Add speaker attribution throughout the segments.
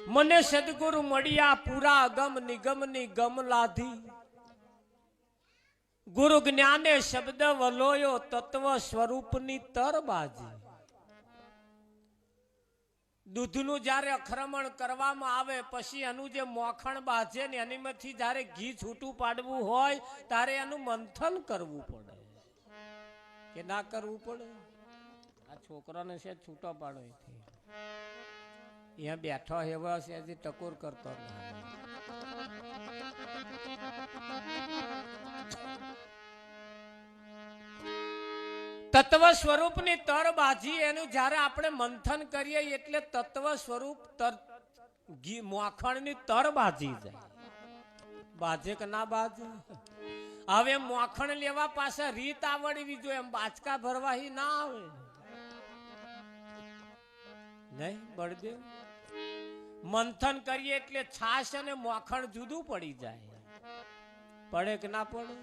Speaker 1: મને સદગુરુ મળ્યા પૂરા અગમ નિગમની ગમ લાધી, ગુરુ જ્ઞાને શબ્દ વલોયો તત્વ સ્વરૂપની તરબાજી। દૂધનું જ્યારે અખરમણ કરવામાં આવે પછી એનું જે મોખણ બાજે ને એનીમાંથી જ્યારે ઘી છૂટું પાડવું હોય ત્યારે એનું મંથન કરવું પડે કે ના કરવું પડે? આ છોકરાને છે છૂટો પાડો, અહીંયા બેઠો એવા છે હજી ટકોર કરતો તત્વ સ્વરૂપની તરબાજી એનું જ્યારે આપણે મંથન કરીએ એટલે તત્વ સ્વરૂપ મોખણની તરબાજી જાય। બાજે કે ના બાજે? હવે મોખણ લેવા પાસે રીત આવડવી જોઈએ, એમ બાચકા ભરવાહી ના આવે નહીં બળદેવ। મંથન કરીએ એટલે છાશ અને મોખણ જુદું પડી જાય, પડે કે ના પડે?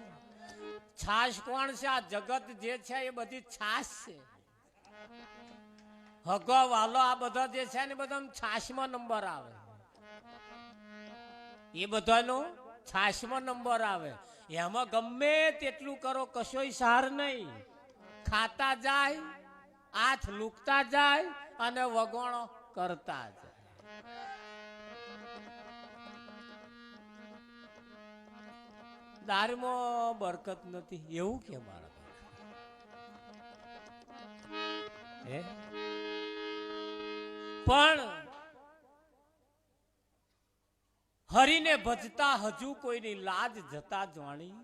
Speaker 1: છાશ કોણ છે? આ જગત જે છે એ બધી છાશ છે, હગો વાલો આ બધા જે છે ને બધા છાશમાં નંબર આવે, એ બધાનો છાશમાં નંબર આવે। એમાં ગમે તેટલું કરો કશોય સાર નહીં, ખાતા જાય, હાથ લૂકતા જાય અને વગોણો કરતા જાય। દારમાં બરકત નથી એવું કે મારા પણ હરીને ભજતા હજુ કોઈની લાજ જતા જાણી।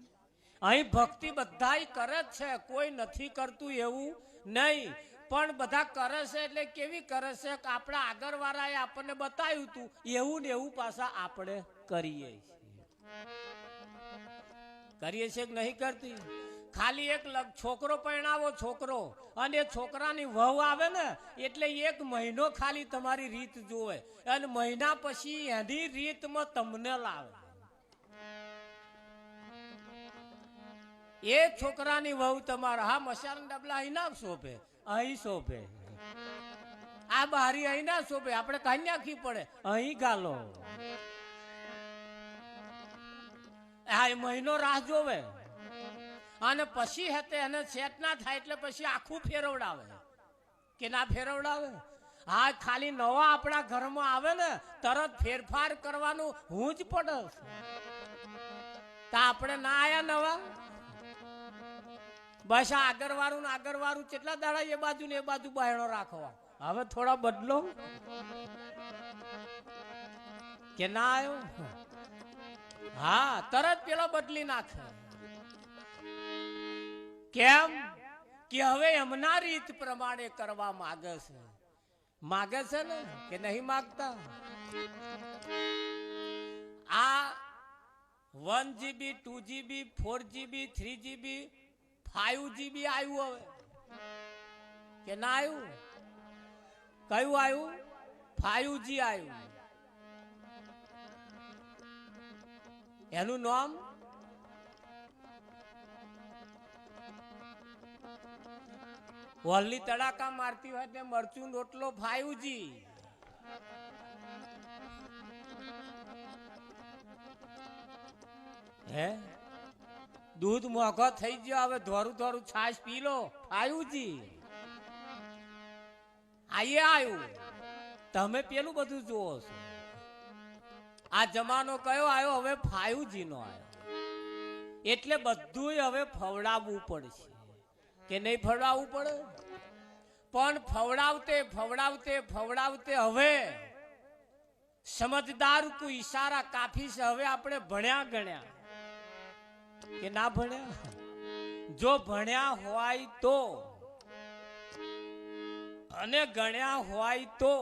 Speaker 1: અહીં ભક્તિ બધાય કરે છે, કોઈ નથી કરતું એવું નહીં, પણ બધા કરે છે એટલે કેવી કરે છે કે આપણા આગળ વાળાએ આપણને બતાવ્યું હતું એવું ને એવું પાછા આપણે કરીએ છીએ કે નહીં કરતી? ખાલી એક છોકરો પરણાવો છોકરો અને છોકરાની વહુ આવે ને એટલે 1 મહિનો ખાલી તમારી રીત જોવે અને મહિના પછી એની રીતમાં તમને લાવે। એ છોકરાની વહુ તમારા હા મસાલા ડબલા અહીં ના શોભે, અહીં શોભે, આ બારી અહીં ના શોભે, આપણે કાંઈ નાખવી પડે અહીં ગાલો। આ મહિનો રાહ જોવે અને પછી હતે એને સેટ ના થાય એટલે પછી આખું ફેરવડાવે કે ના ફેરવડાવે? હા, ખાલી નવા આપણા ઘરમાં આવે ને તરત ફેરફાર કરવાનું હું જ પડે, તો આપણે ના આયા નવા, બસ આ આગળવાળું કેટલા દાડા એ બાજુ ને એ બાજુ બાયણો રાખવા, હવે થોડા બદલો કે ના આવ્યો? હા, તરત પેલો બદલી નાખે। કેમ કે હવે એમના રીત પ્રમાણે કરવા માગે છે ને કે નહીં માગતા? આ 1 GB 2 GB 4 GB 3 GB 5 GB આવ્યું હવે કે ના આવ્યું? કયું આવ્યું? 5G આવ્યું। એનું નામ વલ્લી તડાકા મારતી હોય તે મરચું રોટલો 5G। હે દૂધ મોઘો થઈ ગયો, હવે ધોરું છાશ પી લો 5G આવ્યું। તમે પેલું બધું જોવો છો, આ જમાનો કયો આવ્યો? હવે 5G નો આવ્યો, એટલે બધું હવે ફવડાવવું પડશે કે નહીં ફવડાવવું પડે? પણ ફવડાવતે હવે સમજદાર કો ઈશારા કાફી છે। હવે આપણે ભણ્યા ગણ્યા કે ના ભણ્યા? જો ભણ્યા હોય તો અને ગણ્યા હોય તો